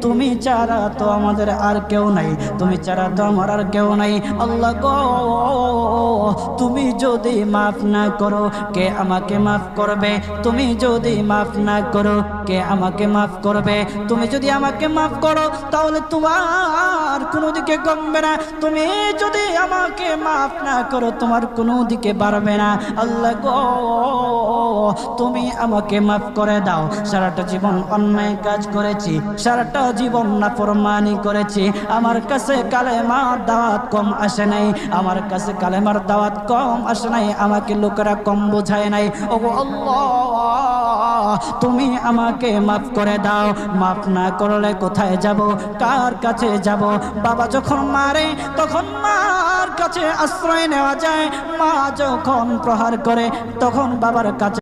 তুমি ছাড়া তো আমাদের আর কেউ নাই, তুমি ছাড়া তো আমার আর কেউ নাই। আল্লাহ গো, তুমি যদি মাফ না করো কে আমাকে মাফ করবে? তুমি যদি মাফ না করো কে আমাকে মাফ করবে? তুমি যদি আমাকে মাফ করো তাহলে তোমার কোনো দিকে কমবে না, তুমি যদি আমাকে মাফ না করো তোমার কোনো দিকে বাড়বে না। আল্লাহ গো, তুমি আমাকে মাফ করে দাও। সারাটা জীবন অন্যায় কাজ করেছি, সারাটা জীবন নাফরমানি করেছি, আমার কাছে কালেমার দাওয়াত কম আসে নাই, আমার কাছে কালেমার দাওয়াত কম আসে নাই, আমাকে লোকেরা কম বোঝায় নাই। ওগো আল্লাহ, তুমি আমাকে মাফ করে দাও। মাফ না করলে কোথায় যাব, কার কাছে যাব? বাবা যখন মারে তখন মার কাছে আশ্রয় নেওয়া যায়, মা যখন প্রহার করে তখন বাবার কাছে